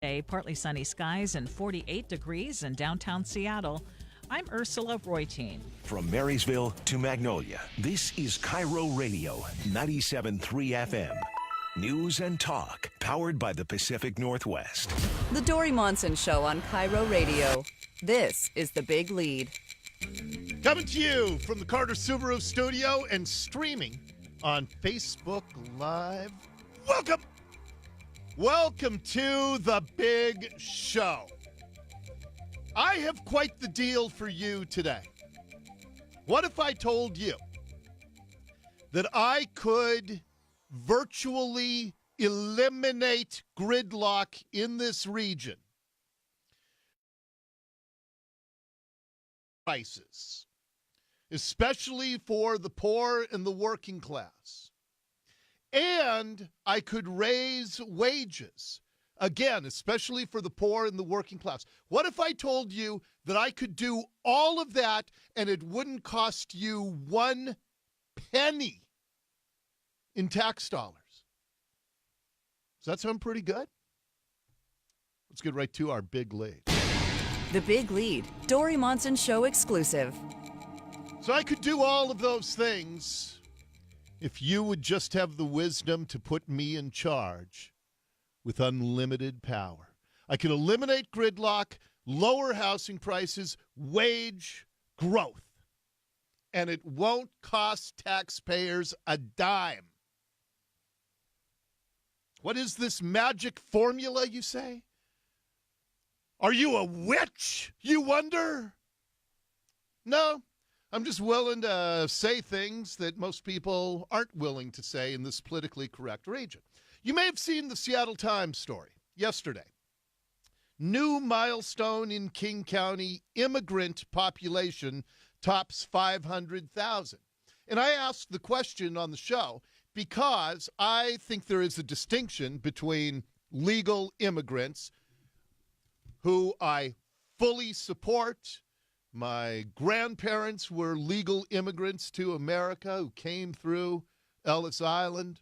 Today, partly sunny skies and 48 degrees in downtown Seattle. I'm Ursula Reutin. From Marysville to Magnolia, this is KIRO Radio, 97.3 FM. News and talk, powered by the Pacific Northwest. The Dori Monson Show on KIRO Radio. This is The Big Lead. Coming to you from the Carter Subaru studio and streaming on Facebook Live. Welcome to The Big Show. I have quite the deal for you today. What if I told you that I could virtually eliminate gridlock in this region? Prices, especially for the poor and the working class. And I could raise wages, again, especially for the poor and the working class. What if I told you that I could do all of that and it wouldn't cost you 1 penny in tax dollars? Does that sound pretty good? Let's get right to our big lead. The Big Lead, Dori Monson Show exclusive. So I could do all of those things if you would just have the wisdom to put me in charge with unlimited power. I could eliminate gridlock, lower housing prices, wage growth, and it won't cost taxpayers a dime. What is this magic formula, you say? Are you a witch, you wonder? No. I'm just willing to say things that most people aren't willing to say in this politically correct region. You may have seen the Seattle Times story yesterday. New milestone in King County, immigrant population tops 500,000. And I asked the question on the show because I think there is a distinction between legal immigrants, who I fully support. My grandparents were legal immigrants to America who came through Ellis Island.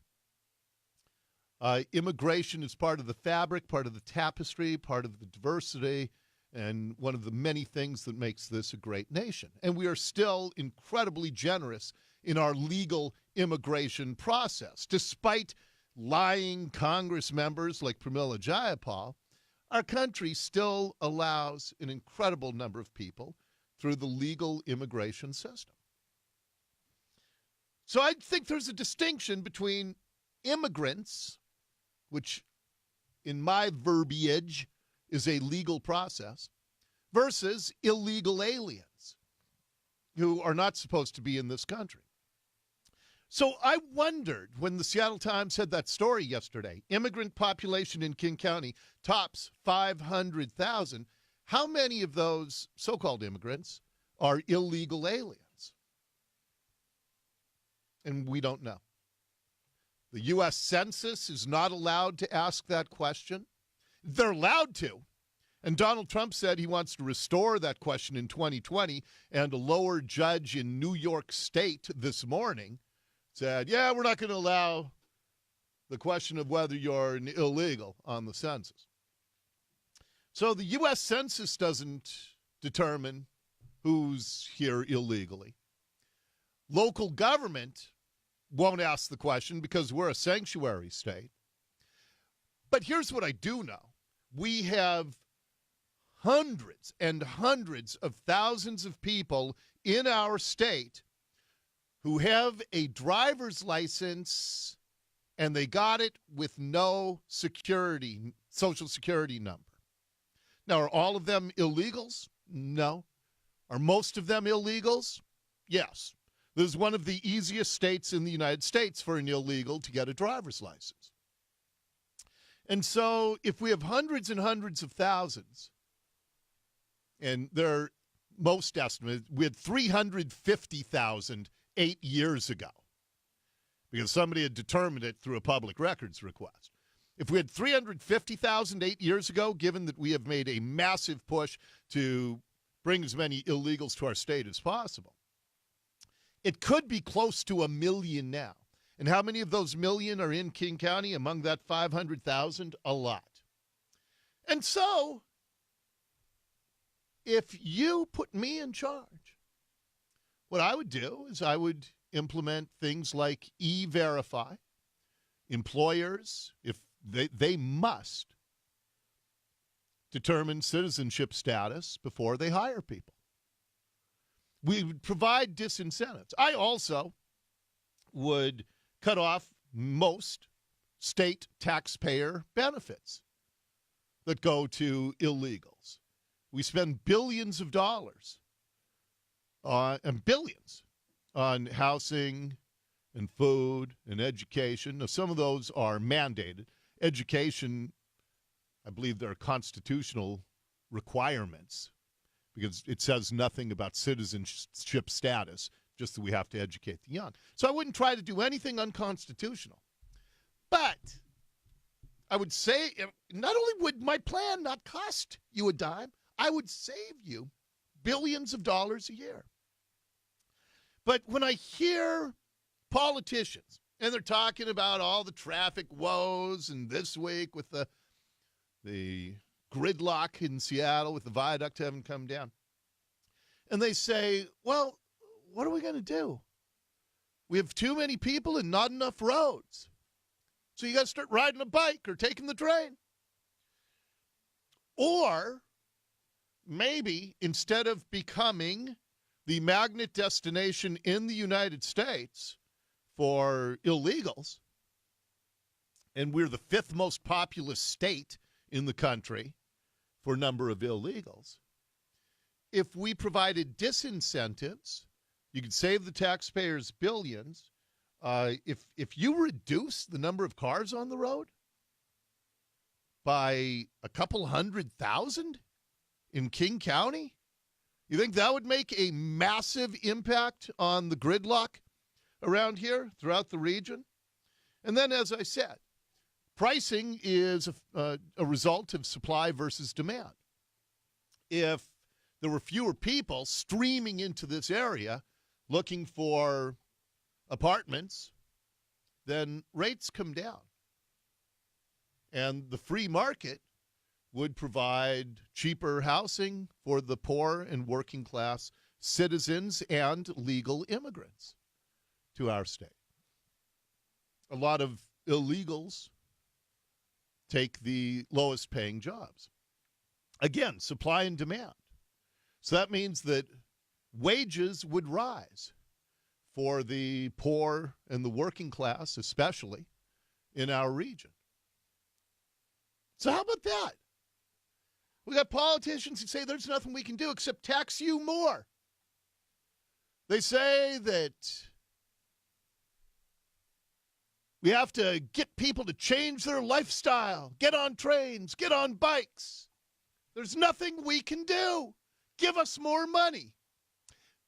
Immigration is part of the fabric, part of the tapestry, part of the diversity, and one of the many things that makes this a great nation. And we are still incredibly generous in our legal immigration process. Despite lying Congress members like Pramila Jayapal, our country still allows an incredible number of people through the legal immigration system. So I think there's a distinction between immigrants, which in my verbiage is a legal process, versus illegal aliens who are not supposed to be in this country. So I wondered when the Seattle Times had that story yesterday, immigrant population in King County tops 500,000. How many of those so-called immigrants are illegal aliens? And we don't know. The U.S. Census is not allowed to ask that question. They're allowed to. And Donald Trump said he wants to restore that question in 2020. And a lower judge in New York State this morning said, yeah, we're not going to allow the question of whether you're an illegal on the census. So the U.S. Census doesn't determine who's here illegally. Local government won't ask the question because we're a sanctuary state. But here's what I do know. We have hundreds and hundreds of thousands of people in our state who have a driver's license and they got it with no social security number. Now, are all of them illegals? No. Are most of them illegals? Yes. This is one of the easiest states in the United States for an illegal to get a driver's license. And so if we have hundreds and hundreds of thousands, and they're most estimated, we had 350,000 8 years ago because somebody had determined it through a public records request. If we had 350,000 8 years ago, given that we have made a massive push to bring as many illegals to our state as possible, it could be close to 1 million now. And how many of those million are in King County among that 500,000? A lot. And so, if you put me in charge, what I would do is I would implement things like E-Verify. Employers, if they must determine citizenship status before they hire people. We would provide disincentives. I also would cut off most state taxpayer benefits that go to illegals. We spend billions of dollars and billions on housing and food and education. Now, some of those are mandated. Education, I believe there are constitutional requirements because it says nothing about citizenship status, just that we have to educate the young. So I wouldn't try to do anything unconstitutional. But I would say, not only would my plan not cost you a dime, I would save you billions of dollars a year. But when I hear politicians, and they're talking about all the traffic woes, and this week with the gridlock in Seattle with the viaduct having come down, and they say, well, what are we going to do? We have too many people and not enough roads. So you got to start riding a bike or taking the train. Or maybe instead of becoming the magnet destination in the United States for illegals, and we're the fifth most populous state in the country for number of illegals, if we provided disincentives, you could save the taxpayers billions. If you reduce the number of cars on the road by a couple 100,000 in King County, you think that would make a massive impact on the gridlock around here throughout the region? And then, as I said, pricing is a result of supply versus demand. If there were fewer people streaming into this area looking for apartments, then rates come down. And the free market would provide cheaper housing for the poor and working class citizens and legal immigrants to our state. A lot of illegals take the lowest paying jobs. Again, supply and demand. So that means that wages would rise for the poor and the working class, especially in our region. So how about that? We got politicians who say there's nothing we can do except tax you more. They say that we have to get people to change their lifestyle, get on trains, get on bikes. There's nothing we can do. Give us more money.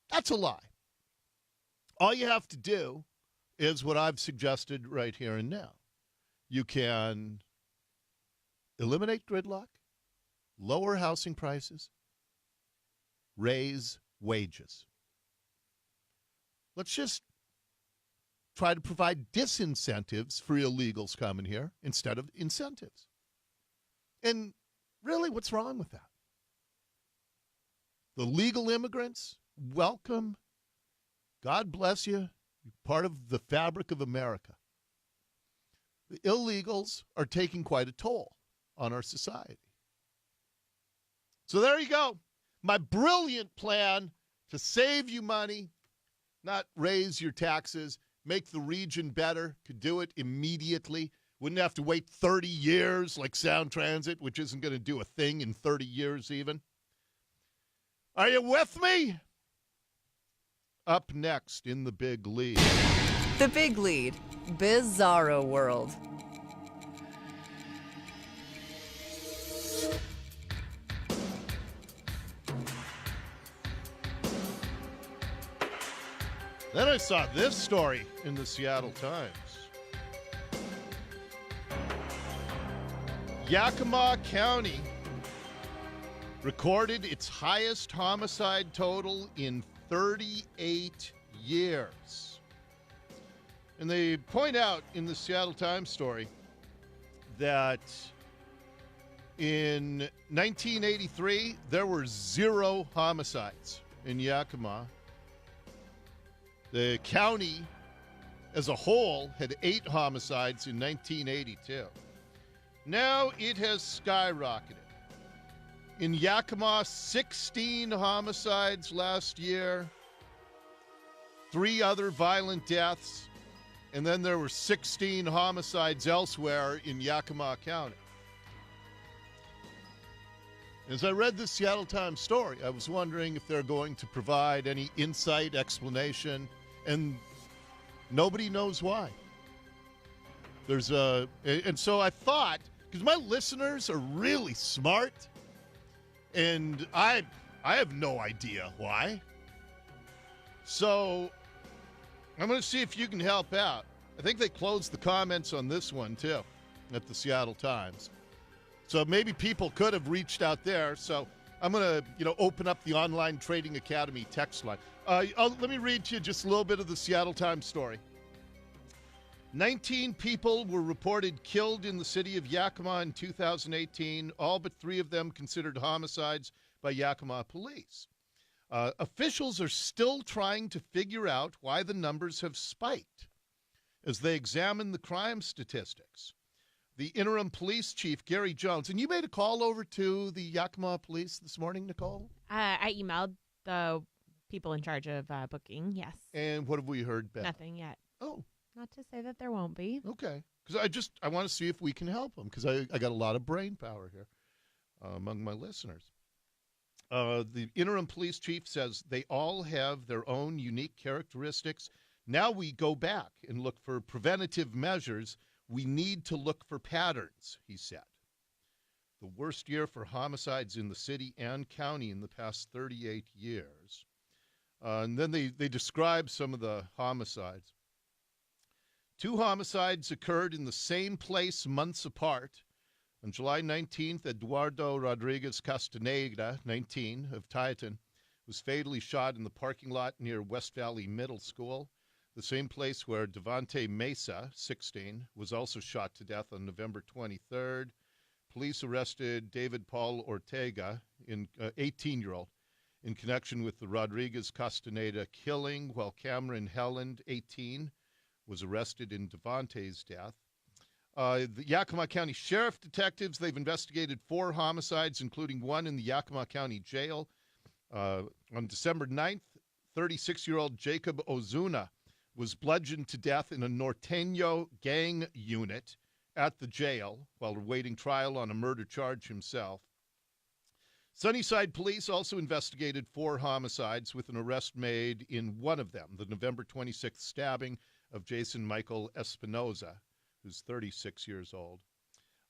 That's a lie. All you have to do is what I've suggested right here and now. You can eliminate gridlock, lower housing prices, raise wages. Let's just try to provide disincentives for illegals coming here instead of incentives. And really, what's wrong with that? The legal immigrants, welcome. God bless you. You're part of the fabric of America. The illegals are taking quite a toll on our society. So there you go. My brilliant plan to save you money, not raise your taxes, make the region better, could do it immediately. Wouldn't have to wait 30 years like Sound Transit, which isn't going to do a thing in 30 years even. Are you with me? Up next in the Big Lead. The Big Lead, Bizarro World. Then I saw this story in the Seattle Times. Yakima County recorded its highest homicide total in 38 years. And they point out in the Seattle Times story that In 1983, there were 0 homicides in Yakima. The county as a whole had 8 homicides in 1982. Now it has skyrocketed. In Yakima, 16 homicides last year, 3 other violent deaths, and then there were 16 homicides elsewhere in Yakima County. As I read the Seattle Times story, I was wondering if they're going to provide any insight, explanation, and nobody knows why. And so I thought, because my listeners are really smart, and I have no idea why. So I'm going to see if you can help out. I think they closed the comments on this one, too, at the Seattle Times. So maybe people could have reached out there. So I'm going to, open up the Online Trading Academy text line. Let me read to you just a little bit of the Seattle Times story. 19 people were reported killed in the city of Yakima in 2018, all but 3 of them considered homicides by Yakima police. Officials are still trying to figure out why the numbers have spiked as they examine the crime statistics. The interim police chief, Gary Jones, and you made a call over to the Yakima police this morning, Nicole? I emailed the people in charge of booking, yes. And what have we heard back? Nothing yet. Oh. Not to say that there won't be. Okay. Because I want to see if we can help them, because I got a lot of brain power here among my listeners. The interim police chief says they all have their own unique characteristics. Now we go back and look for preventative measures. We need to look for patterns, he said. The worst year for homicides in the city and county in the past 38 years. And then they describe some of the homicides. 2 homicides occurred in the same place months apart. On July 19th, Eduardo Rodriguez Castaneda, 19, of Titan, was fatally shot in the parking lot near West Valley Middle School, the same place where Devante Mesa, 16, was also shot to death on November 23rd. Police arrested David Paul Ortega, 18-year-old, in connection with the Rodriguez Castaneda killing, while Cameron Helland, 18, was arrested in Devante's death. The Yakima County Sheriff detectives, they've investigated 4 homicides, including 1 in the Yakima County Jail. On December 9th, 36-year-old Jacob Ozuna was bludgeoned to death in a Norteño gang unit at the jail while awaiting trial on a murder charge himself. Sunnyside police also investigated 4 homicides with an arrest made in one of them, the November 26th stabbing of Jason Michael Espinoza, who's 36 years old.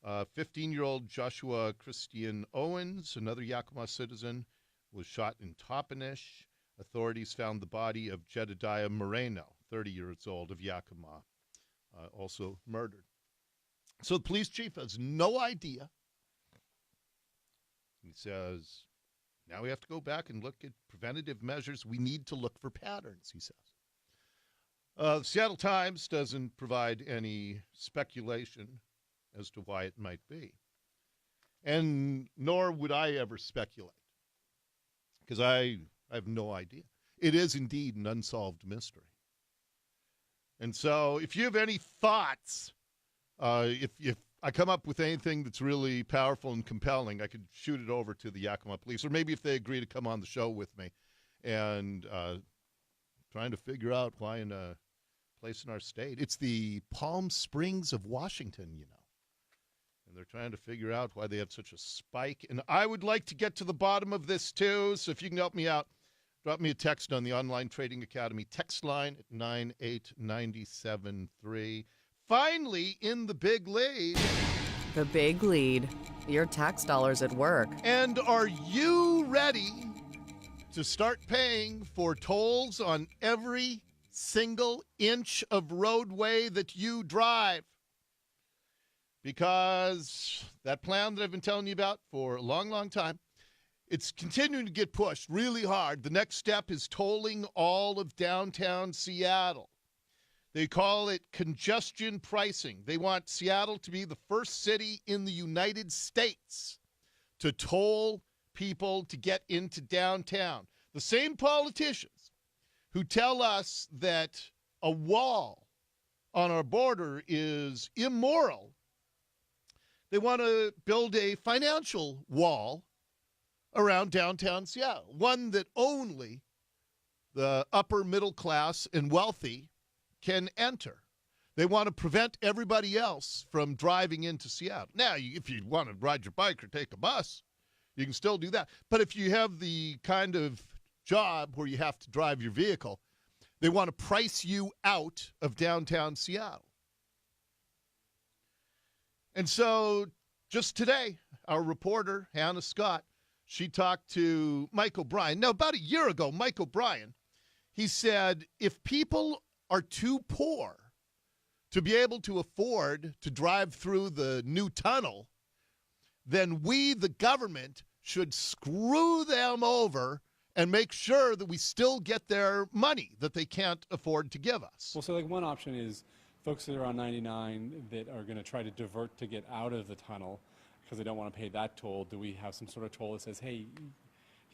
15-year-old Joshua Christian Owens, another Yakima citizen, was shot in Toppenish. Authorities found the body of Jedediah Moreno, 30 years old, of Yakima, also murdered. So the police chief has no idea. He says, now we have to go back and look at preventative measures. We need to look for patterns, he says. The Seattle Times doesn't provide any speculation as to why it might be. And nor would I ever speculate, because I have no idea. It is indeed an unsolved mystery. And so if you have any thoughts, if I come up with anything that's really powerful and compelling, I could shoot it over to the Yakima police, or maybe if they agree to come on the show with me and trying to figure out why in a place in our state. It's the Palm Springs of Washington, and they're trying to figure out why they have such a spike. And I would like to get to the bottom of this, too, so if you can help me out, drop me a text on the Online Trading Academy text line at 98973. Finally, in the big lead. The big lead. Your tax dollars at work. And are you ready to start paying for tolls on every single inch of roadway that you drive? Because that plan that I've been telling you about for a long, long time, it's continuing to get pushed really hard. The next step is tolling all of downtown Seattle. They call it congestion pricing. They want Seattle to be the first city in the United States to toll people to get into downtown. The same politicians who tell us that a wall on our border is immoral, they want to build a financial wall around downtown Seattle, one that only the upper middle class and wealthy can enter. They want to prevent everybody else from driving into Seattle. Now, if you want to ride your bike or take a bus, you can still do that. But if you have the kind of job where you have to drive your vehicle, they want to price you out of downtown Seattle. And so just today, our reporter, Hannah Scott, she talked to Mike O'Brien. Now, about a year ago, Mike O'Brien, he said, if people are too poor to be able to afford to drive through the new tunnel, then we, the government, should screw them over and make sure that we still get their money that they can't afford to give us. Well, so like one option is folks that are on 99 that are going to try to divert to get out of the tunnel because they don't want to pay that toll. Do we have some sort of toll that says, hey,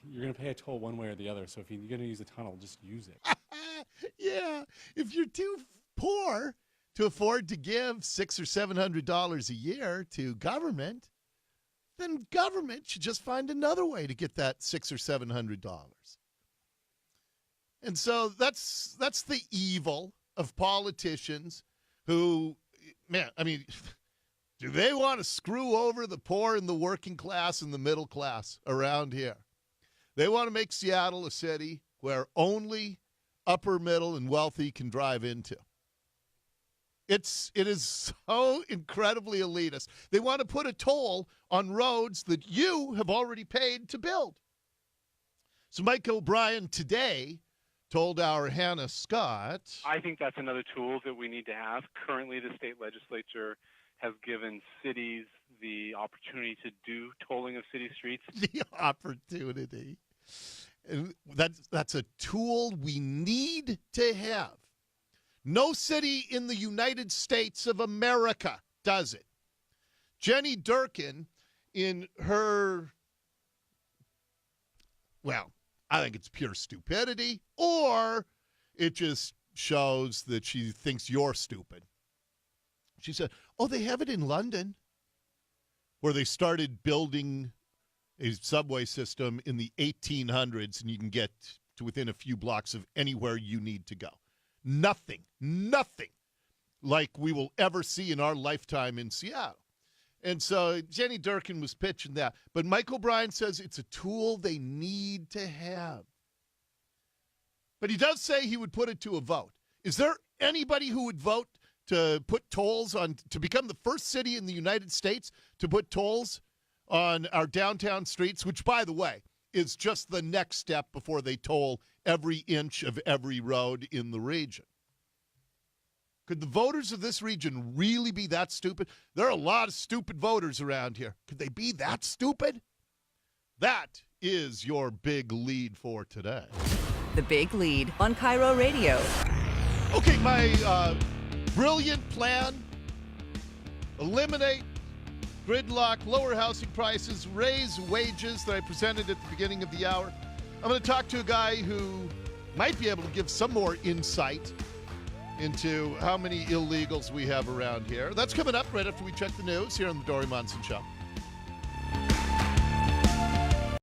you're going to pay a toll one way or the other, so if you're going to use the tunnel, just use it. Yeah, if you're too poor to afford to give $600 or $700 a year to government, then government should just find another way to get that $600 or $700. And so that's the evil of politicians who, man, I mean, do they want to screw over the poor and the working class and the middle class around here? They want to make Seattle a city where only upper middle and wealthy can drive into. It is so incredibly elitist. They want to put a toll on roads that you have already paid to build. So Mike O'Brien today told our Hannah Scott, I think that's another tool that we need to have. Currently, the state legislature has given cities the opportunity to do tolling of city streets. The opportunity. And that's a tool we need to have. No city in the United States of America does it. Jenny Durkin, in her, well, I think it's pure stupidity, or it just shows that she thinks you're stupid. She said, oh, they have it in London, where they started building a subway system in the 1800s, and you can get to within a few blocks of anywhere you need to go. Nothing like we will ever see in our lifetime in Seattle. And so Jenny Durkin was pitching that. But Mike O'Brien says it's a tool they need to have. But he does say he would put it to a vote. Is there anybody who would vote to put tolls on, to become the first city in the United States to put tolls on our downtown streets, which, by the way, is just the next step before they toll every inch of every road in the region? Could the voters of this region really be that stupid? There are a lot of stupid voters around here. Could they be that stupid? That is your big lead for today. The Big Lead on KIRO Radio. Okay, my brilliant plan: eliminate gridlock, lower housing prices, raise wages that I presented at the beginning of the hour. I'm going to talk to a guy who might be able to give some more insight into how many illegals we have around here. That's coming up right after we check the news here on the Dori Monson Show.